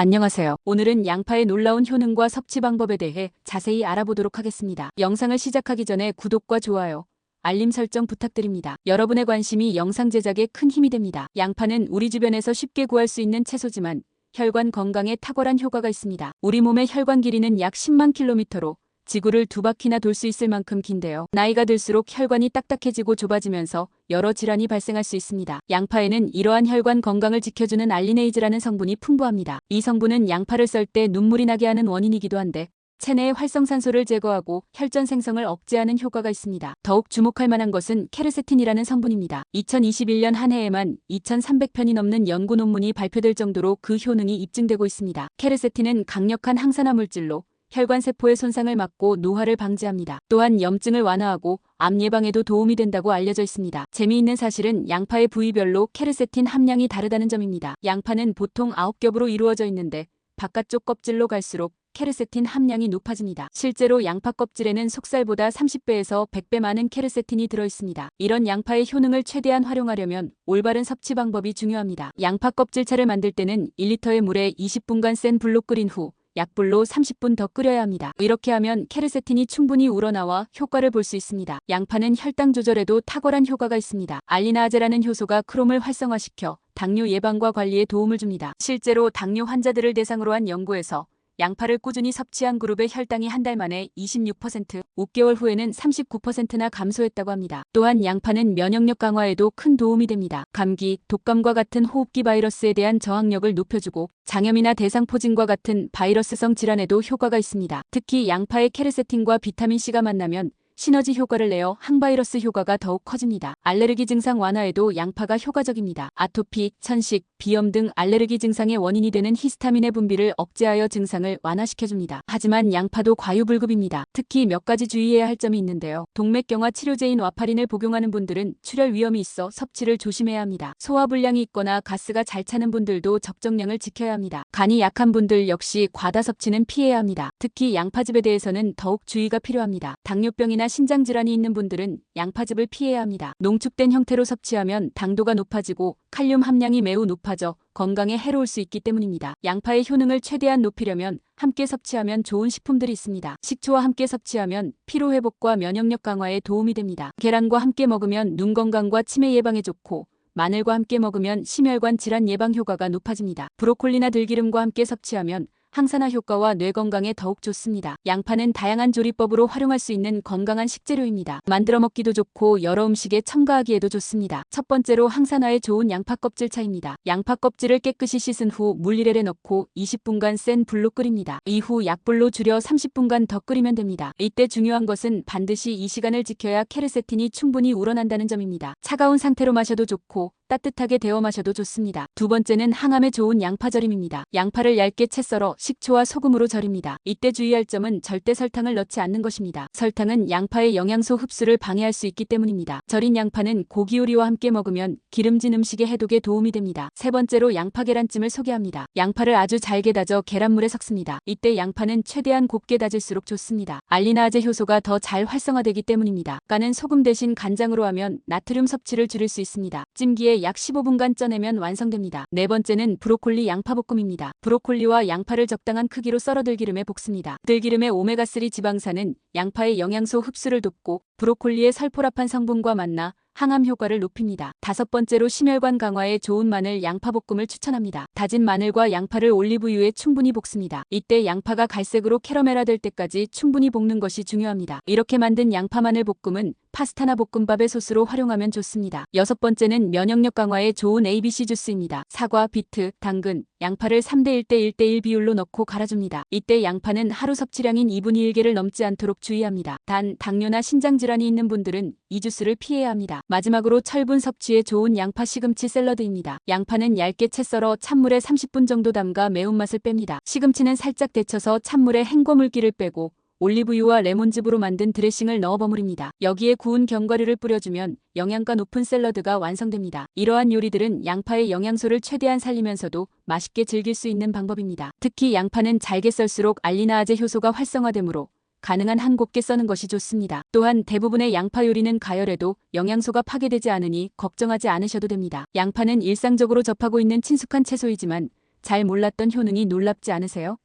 안녕하세요. 오늘은 양파의 놀라운 효능과 섭취 방법에 대해 자세히 알아보도록 하겠습니다. 영상을 시작하기 전에 구독과 좋아요, 알림 설정 부탁드립니다. 여러분의 관심이 영상 제작에 큰 힘이 됩니다. 양파는 우리 주변에서 쉽게 구할 수 있는 채소지만 혈관 건강에 탁월한 효과가 있습니다. 우리 몸의 혈관 길이는 약 10만 킬로미터로 지구를 두 바퀴나 돌 수 있을 만큼 긴데요. 나이가 들수록 혈관이 딱딱해지고 좁아지면서 여러 질환이 발생할 수 있습니다. 양파에는 이러한 혈관 건강을 지켜주는 알리네이즈라는 성분이 풍부합니다. 이 성분은 양파를 썰 때 눈물이 나게 하는 원인이기도 한데 체내의 활성산소를 제거하고 혈전 생성을 억제하는 효과가 있습니다. 더욱 주목할 만한 것은 케르세틴이라는 성분입니다. 2021년 한 해에만 2,300편이 넘는 연구 논문이 발표될 정도로 그 효능이 입증되고 있습니다. 케르세틴은 강력한 항산화 물질로 혈관 세포의 손상을 막고 노화를 방지합니다. 또한 염증을 완화하고 암 예방에도 도움이 된다고 알려져 있습니다. 재미있는 사실은 양파의 부위별로 케르세틴 함량이 다르다는 점입니다. 양파는 보통 9겹으로 이루어져 있는데 바깥쪽 껍질로 갈수록 케르세틴 함량이 높아집니다. 실제로 양파 껍질에는 속살보다 30배에서 100배 많은 케르세틴이 들어있습니다. 이런 양파의 효능을 최대한 활용하려면 올바른 섭취 방법이 중요합니다. 양파 껍질차를 만들 때는 1리터의 물에 20분간 센 불로 끓인 후 약불로 30분 더 끓여야 합니다. 이렇게 하면 케르세틴이 충분히 우러나와 효과를 볼 수 있습니다. 양파는 혈당 조절에도 탁월한 효과가 있습니다. 알리나아제라는 효소가 크롬을 활성화시켜 당뇨 예방과 관리에 도움을 줍니다. 실제로 당뇨 환자들을 대상으로 한 연구에서 양파를 꾸준히 섭취한 그룹의 혈당이 한 달 만에 26%, 5개월 후에는 39%나 감소했다고 합니다. 또한 양파는 면역력 강화에도 큰 도움이 됩니다. 감기, 독감과 같은 호흡기 바이러스에 대한 저항력을 높여주고 장염이나 대상포진과 같은 바이러스성 질환에도 효과가 있습니다. 특히 양파의 케르세틴과 비타민C가 만나면 시너지 효과를 내어 항바이러스 효과가 더욱 커집니다. 알레르기 증상 완화에도 양파가 효과적입니다. 아토피, 천식, 비염 등 알레르기 증상의 원인이 되는 히스타민의 분비를 억제하여 증상을 완화시켜줍니다. 하지만 양파도 과유불급입니다. 특히 몇 가지 주의해야 할 점이 있는데요. 동맥경화 치료제인 와파린을 복용하는 분들은 출혈 위험이 있어 섭취를 조심해야 합니다. 소화불량이 있거나 가스가 잘 차는 분들도 적정량을 지켜야 합니다. 간이 약한 분들 역시 과다 섭취는 피해야 합니다. 특히 양파즙에 대해서는 더욱 주의가 필요합니다. 당뇨병이나 신장질환이 있는 분들은 양파즙을 피해야 합니다. 농축된 형태로 섭취하면 당도가 높아지고 칼륨 함량이 매우 높아져 건강에 해로울 수 있기 때문입니다. 양파의 효능을 최대한 높이려면 함께 섭취하면 좋은 식품들이 있습니다. 식초와 함께 섭취하면 피로회복과 면역력 강화에 도움이 됩니다. 계란과 함께 먹으면 눈 건강과 치매 예방에 좋고 마늘과 함께 먹으면 심혈관 질환 예방 효과가 높아집니다. 브로콜리나 들기름과 함께 섭취하면 항산화 효과와 뇌 건강에 더욱 좋습니다. 양파는 다양한 조리법으로 활용할 수 있는 건강한 식재료입니다. 만들어 먹기도 좋고 여러 음식에 첨가하기에도 좋습니다. 첫 번째로 항산화에 좋은 양파 껍질차입니다. 양파 껍질을 깨끗이 씻은 후 물일에 넣고 20분간 센 불로 끓입니다. 이후 약불로 줄여 30분간 더 끓이면 됩니다. 이때 중요한 것은 반드시 이 시간을 지켜야 케르세틴이 충분히 우러난다는 점입니다. 차가운 상태로 마셔도 좋고 따뜻하게 데워 마셔도 좋습니다. 두 번째는 항암에 좋은 양파절임입니다. 양파를 얇게 채 썰어 식초와 소금으로 절입니다. 이때 주의할 점은 절대 설탕을 넣지 않는 것입니다. 설탕은 양파의 영양소 흡수를 방해할 수 있기 때문입니다. 절인 양파는 고기 요리와 함께 먹으면 기름진 음식의 해독에 도움이 됩니다. 세 번째로 양파 계란찜을 소개합니다. 양파를 아주 잘게 다져 계란물에 섞습니다. 이때 양파는 최대한 곱게 다질수록 좋습니다. 알리나아제 효소가 더 잘 활성화되기 때문입니다. 가는 소금 대신 간장으로 하면 나트륨 섭취를 줄일 수 있습니다. 찜기에 약 15분간 쪄내면 완성됩니다. 네 번째는 브로콜리 양파볶음입니다. 브로콜리와 양파를 적당한 크기로 썰어 들기름에 볶습니다. 들기름의 오메가3 지방산은 양파의 영양소 흡수를 돕고 브로콜리의 설포라판 성분과 만나 항암 효과를 높입니다. 다섯 번째로 심혈관 강화에 좋은 마늘 양파볶음을 추천합니다. 다진 마늘과 양파를 올리브유에 충분히 볶습니다. 이때 양파가 갈색으로 캐러멜화될 때까지 충분히 볶는 것이 중요합니다. 이렇게 만든 양파 마늘 볶음은 파스타나 볶음밥의 소스로 활용하면 좋습니다. 여섯 번째는 면역력 강화에 좋은 ABC 주스입니다. 사과, 비트, 당근, 양파를 3대 1대 1대1 비율로 넣고 갈아줍니다. 이때 양파는 하루 섭취량인 2분의 1개를 넘지 않도록 주의합니다. 단, 당뇨나 신장질환이 있는 분들은 이 주스를 피해야 합니다. 마지막으로 철분 섭취에 좋은 양파 시금치 샐러드입니다. 양파는 얇게 채 썰어 찬물에 30분 정도 담가 매운맛을 뺍니다. 시금치는 살짝 데쳐서 찬물에 헹궈물기를 빼고 올리브유와 레몬즙으로 만든 드레싱을 넣어 버무립니다. 여기에 구운 견과류를 뿌려주면 영양가 높은 샐러드가 완성됩니다. 이러한 요리들은 양파의 영양소를 최대한 살리면서도 맛있게 즐길 수 있는 방법입니다. 특히 양파는 잘게 썰수록 알리나아제 효소가 활성화되므로 가능한 한 곱게 써는 것이 좋습니다. 또한 대부분의 양파 요리는 가열해도 영양소가 파괴되지 않으니 걱정하지 않으셔도 됩니다. 양파는 일상적으로 접하고 있는 친숙한 채소이지만 잘 몰랐던 효능이 놀랍지 않으세요?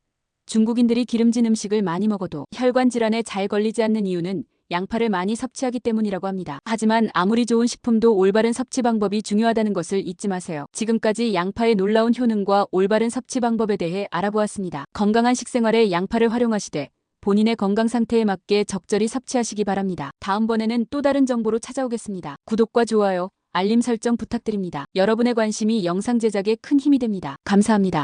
중국인들이 기름진 음식을 많이 먹어도 혈관 질환에 잘 걸리지 않는 이유는 양파를 많이 섭취하기 때문이라고 합니다. 하지만 아무리 좋은 식품도 올바른 섭취 방법이 중요하다는 것을 잊지 마세요. 지금까지 양파의 놀라운 효능과 올바른 섭취 방법에 대해 알아보았습니다. 건강한 식생활에 양파를 활용하시되 본인의 건강 상태에 맞게 적절히 섭취하시기 바랍니다. 다음번에는 또 다른 정보로 찾아오겠습니다. 구독과 좋아요, 알림 설정 부탁드립니다. 여러분의 관심이 영상 제작에 큰 힘이 됩니다. 감사합니다.